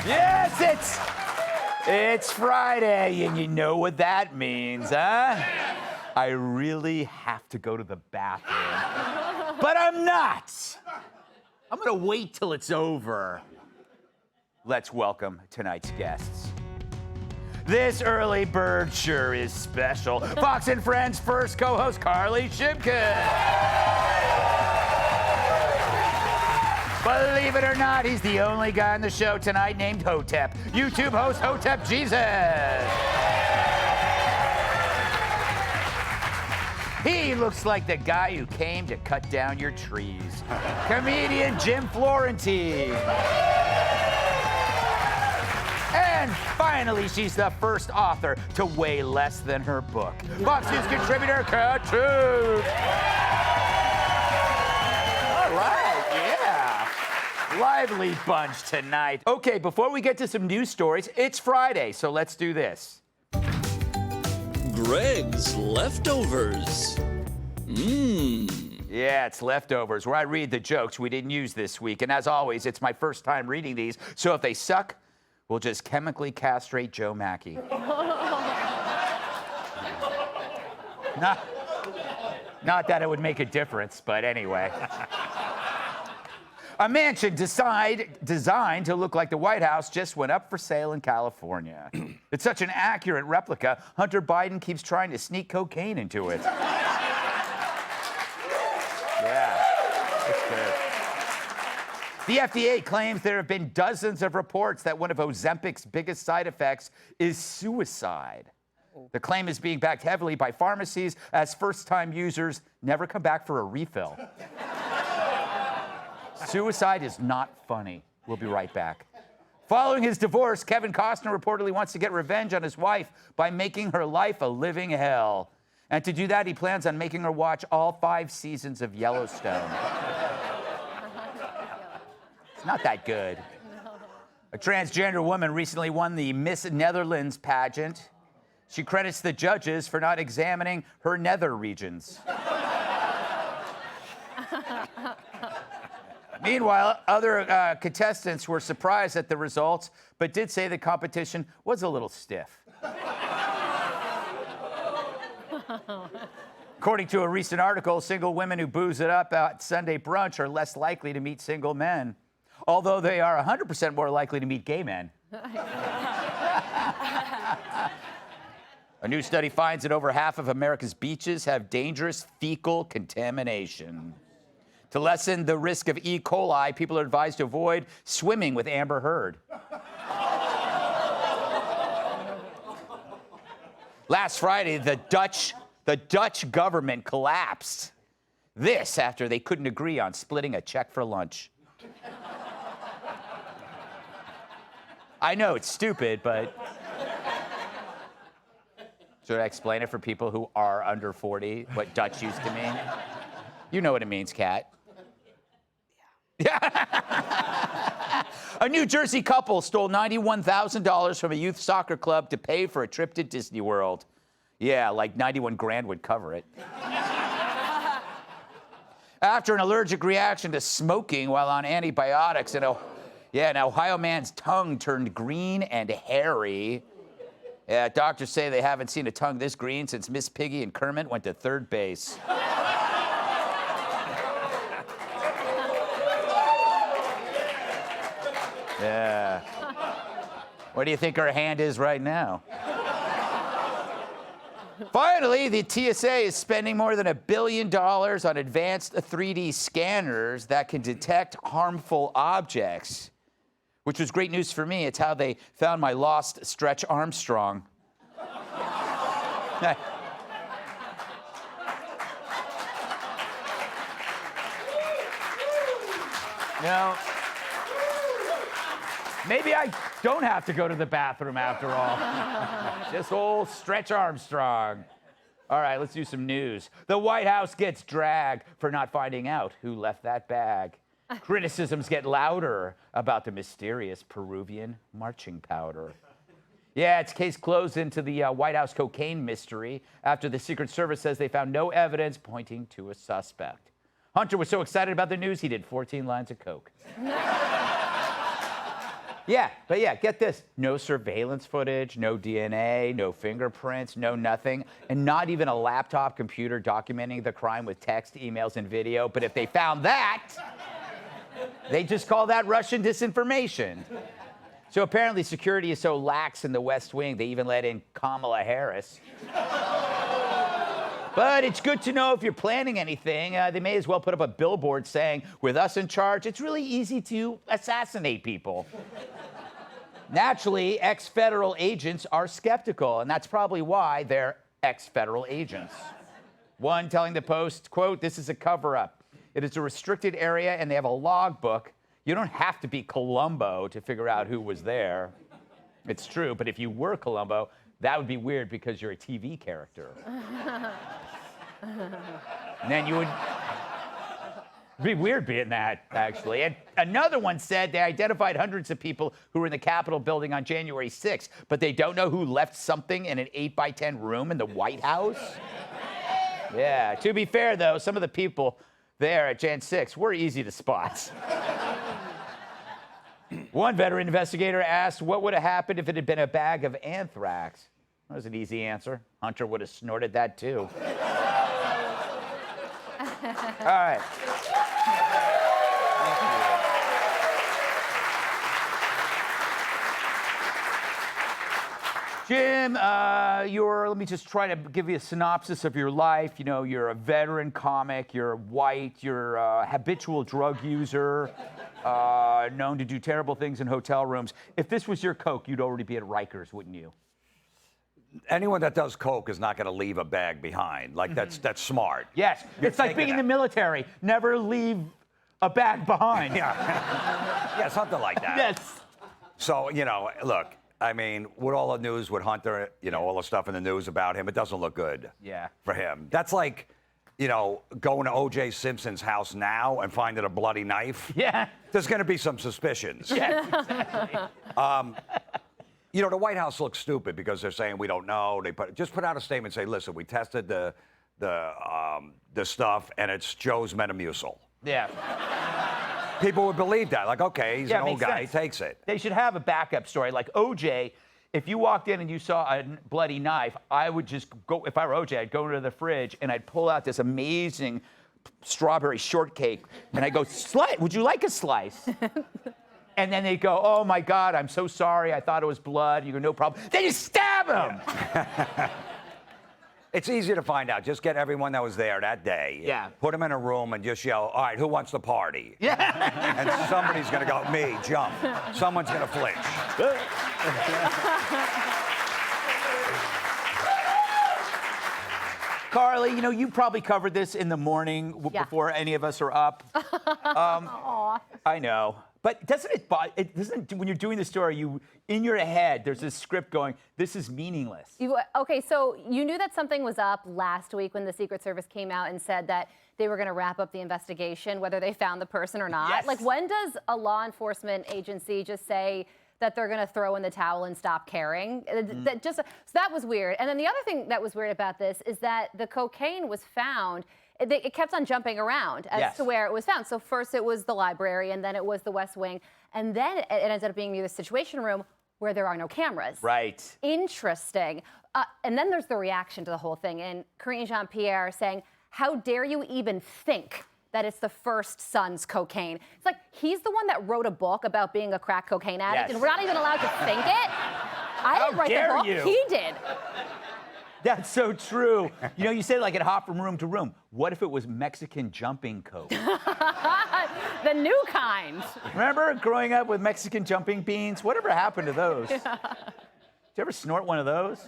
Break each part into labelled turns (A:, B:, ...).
A: Yes, it's Friday, and you know what that means, huh? I really have to go to the bathroom, but I'm not. I'm gonna wait till it's over. Let's welcome tonight's guests. This early bird sure is special. Fox and Friends first co-host Carly Shipka. Believe it or not, he's the only guy on the show tonight named Hotep. YouTube host Hotep Jesus. He looks like the guy who came to cut down your trees. Comedian Jim Florentine. And finally, she's the first author to weigh less than her book. Fox News contributor, Kat Truth. All right, yeah. Lively bunch tonight. Okay, before we get to some news stories, it's Friday, so let's do this.
B: Greg's Leftovers.
A: Yeah, it's Leftovers, where I read the jokes we didn't use this week. And as always, it's my first time reading these, so if they suck, we'll just chemically castrate Joe Mackey. Not that it would make a difference, but anyway. A mansion designed to look like the White House just went up for sale in California. It's such an accurate replica, Hunter Biden keeps trying to sneak cocaine into it. Yeah, that's good. The FDA claims there have been dozens of reports that one of Ozempic's biggest side effects is suicide. The claim is being backed heavily by pharmacies as first-time users never come back for a refill. Suicide is not funny. We'll be right back. Following his divorce, Kevin Costner reportedly wants to get revenge on his wife by making her life a living hell. And to do that, he plans on making her watch all 5 seasons of Yellowstone. It's not that good. A transgender woman recently won the Miss Netherlands pageant. She credits the judges for not examining her nether regions. Meanwhile, other contestants were surprised at the results, but did say the competition was a little stiff. According to a recent article, single women who booze it up at Sunday brunch are less likely to meet single men, although they are 100% more likely to meet gay men. A new study finds that over half of America's beaches have dangerous fecal contamination. To lessen the risk of E. coli, people are advised to avoid swimming with Amber Heard. Last Friday, the Dutch government collapsed. This after they couldn't agree on splitting a check for lunch. I know it's stupid, but should I explain it for people who are under 40, what Dutch used to mean? You know what it means, Kat. Yeah. A New Jersey couple stole $91,000 from a youth soccer club to pay for a trip to Disney World. Yeah, like 91 grand would cover it. After an allergic reaction to smoking while on antibiotics, an Ohio man's tongue turned green and hairy. Yeah, doctors say they haven't seen a tongue this green since Miss Piggy and Kermit went to third base. Yeah. What do you think her hand is right now? Finally, the TSA is spending more than $1 billion on advanced 3D scanners that can detect harmful objects, which was great news for me. It's how they found my lost Stretch Armstrong. No. Maybe I don't have to go to the bathroom after all. Just old Stretch Armstrong. All right, let's do some news. The White House gets dragged for not finding out who left that bag. Criticisms get louder about the mysterious Peruvian marching powder. Yeah, it's case closed into the White House cocaine mystery after the Secret Service says they found no evidence pointing to a suspect. Hunter was so excited about the news, he did 14 lines of coke. Yeah, but yeah, get this. No surveillance footage, no DNA, no fingerprints, no nothing, and not even a laptop computer documenting the crime with text, emails, and video. But if they found that, they just call that Russian disinformation. So apparently security is so lax in the West Wing, they even let in Kamala Harris. But it's good to know if you're planning anything, they may as well put up a billboard saying, with us in charge, it's really easy to assassinate people. Naturally, ex-federal agents are skeptical, and that's probably why they're ex-federal agents. One telling the Post, quote, "This is a cover-up. It is a restricted area, and they have a logbook. You don't have to be Columbo to figure out who was there." It's true, but if you were Columbo, that would be weird because you're a TV character. And then you would... It'd be weird being that, actually. And another one said they identified hundreds of people who were in the Capitol building on January 6th, but they don't know who left something in an 8x10 room in the White House. Yeah, to be fair, though, some of the people there at Jan 6 were easy to spot. One veteran investigator asked what would have happened if it had been a bag of anthrax. That was an easy answer. Hunter would have snorted that, too. All right. Jim, let me just try to give you a synopsis of your life. You know, you're a veteran comic, you're white, you're a habitual drug user, known to do terrible things in hotel rooms. If this was your Coke, you'd already be at Rikers, wouldn't you?
C: Anyone that does coke is not going to leave a bag behind. Like, that's smart.
A: Yes. It's like being in the military. Never leave a bag behind.
C: Yeah, something like that.
A: Yes.
C: So, you know, look, I mean, with all the news with Hunter, you know, all the stuff in the news about him, it doesn't look good for him. That's like, you know, going to O.J. Simpson's house now and finding a bloody knife.
A: Yeah.
C: There's going to be some suspicions.
A: Yes, exactly.
C: You know, the White House looks stupid because they're saying we don't know. Just put out a statement and say, listen, we tested the stuff and it's Joe's Metamucil.
A: Yeah.
C: People would believe that. Like, okay, he's an old guy, he takes it.
A: They should have a backup story. Like OJ, if you walked in and you saw a bloody knife, I would just go, if I were OJ, I'd go into the fridge and I'd pull out this amazing strawberry shortcake and I'd go, would you like a slice? And then they'd go, oh my God, I'm so sorry, I thought it was blood. You go, no problem. Then you stab him!
C: It's easy to find out. Just get everyone that was there that day.
A: Yeah.
C: Put them in a room and just yell, all right, who wants to party?
A: Yeah.
C: And somebody's going to go, me, jump. Someone's going to flinch.
A: Carly, you know, you probably covered this in the morning before any of us are up. I know. But doesn't when you're doing the story, in your head, there's this script going, this is meaningless.
D: Okay, so you knew that something was up last week when the Secret Service came out and said that they were going to wrap up the investigation, whether they found the person or not.
A: Yes.
D: Like, when does a law enforcement agency just say that they're going to throw in the towel and stop caring? So that was weird. And then the other thing that was weird about this is that the cocaine was found. It kept on jumping around as to where it was found. So first it was the library, and then it was the West Wing, and then it ended up being near the Situation Room where there are no cameras.
A: Right.
D: Interesting. And then there's the reaction to the whole thing, and Karine Jean-Pierre saying, how dare you even think that it's the first son's cocaine? It's like, he's the one that wrote a book about being a crack cocaine addict, and we're not even allowed to think it? I didn't write the book, he did.
A: That's so true. You know, you say like it hop from room to room. What if it was Mexican jumping coke?
D: The new kind.
A: Remember growing up with Mexican jumping beans? Whatever happened to those? Did you ever snort one of those?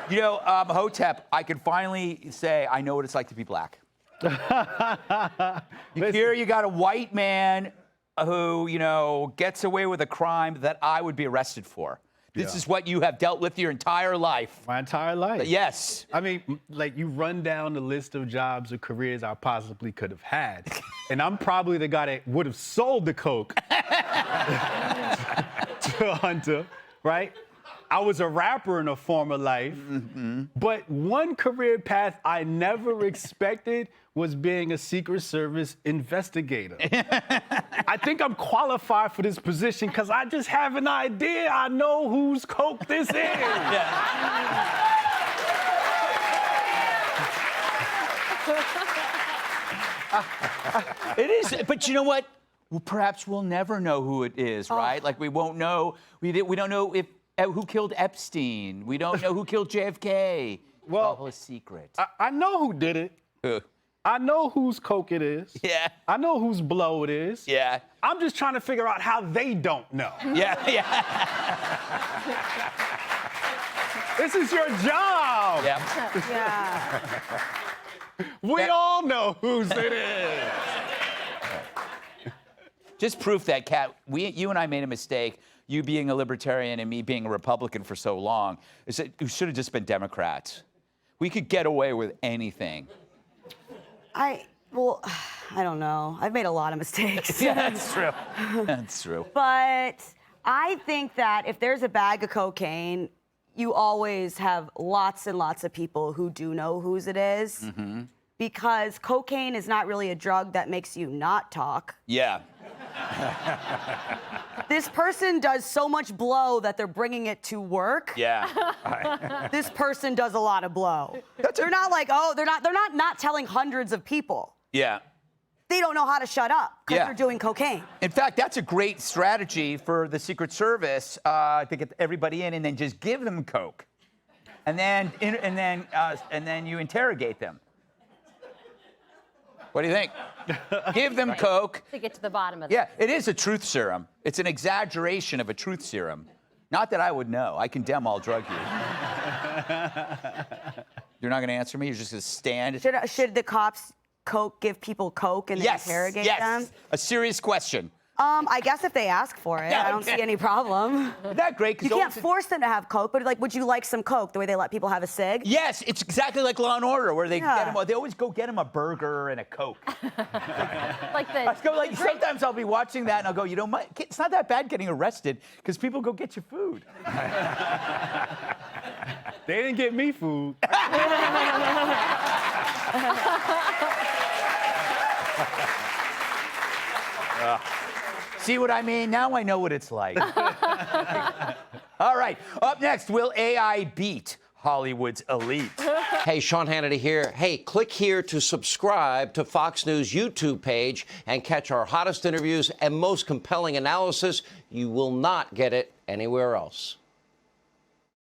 A: You know, Hotep, I could finally say I know what it's like to be black. Here you got a white man who, you know, gets away with a crime that I would be arrested for. This is what you have dealt with your entire life.
E: My entire life.
A: Yes.
E: I mean, like, you run down the list of jobs or careers I possibly could have had. And I'm probably the guy that would have sold the coke to Hunter, right? I was a rapper in a former life, but one career path I never expected was being a Secret Service investigator. I think I'm qualified for this position because I just have an idea. I know whose coke this is.
A: It is, but you know what? Well, perhaps we'll never know who it is, right? Like we won't know. We don't know if who killed Epstein. We don't know who killed JFK.
E: Well,
A: it's all a secret.
E: I know who did it. I know whose coke it is.
A: Yeah.
E: I know whose blow it is.
A: Yeah.
E: I'm just trying to figure out how they don't know.
A: Yeah.
E: This is your job.
A: Yeah.
E: We all know whose it is.
A: Just proof that, Kat, you and I made a mistake. You being a libertarian and me being a Republican for so long, is that we should have just been Democrats. We could get away with anything.
F: Well, I don't know. I've made a lot of mistakes.
A: Yeah, that's true. That's true.
F: But I think that if there's a bag of cocaine, you always have lots and lots of people who do know whose it is. Because cocaine is not really a drug that makes you not talk.
A: Yeah.
F: This person does so much blow that they're bringing it to work.
A: Yeah.
F: This person does a lot of blow. They're not like, they're not telling hundreds of people.
A: Yeah.
F: They don't know how to shut up because they're doing cocaine.
A: In fact, that's a great strategy for the Secret Service to get everybody in and then just give them coke, and then you interrogate them. What do you think? Give them coke.
D: To get to the bottom of it.
A: Yeah, it is a truth serum. It's an exaggeration of a truth serum. Not that I would know. I condemn all drug use. You're not going to answer me? You're just going to stand?
F: Should the cops give people coke and then interrogate them?
A: Yes, a serious question.
F: I guess if they ask for it, I don't see any problem.
A: Isn't that great?
F: You can't force them to have coke, but like, would you like some coke? The way they let people have a cig?
A: Yes, it's exactly like Law and Order, where they get them. They always go get them a burger and a Coke. Sometimes I'll be watching that and I'll go, you know, it's not that bad getting arrested because people go get you food.
E: They didn't get me food.
A: See what I mean? Now I know what it's like. All right, up next, will AI beat Hollywood's elite?
G: Hey, Sean Hannity here. Hey, click here to subscribe to Fox News YouTube page and catch our hottest interviews and most compelling analysis. You will not get it anywhere else.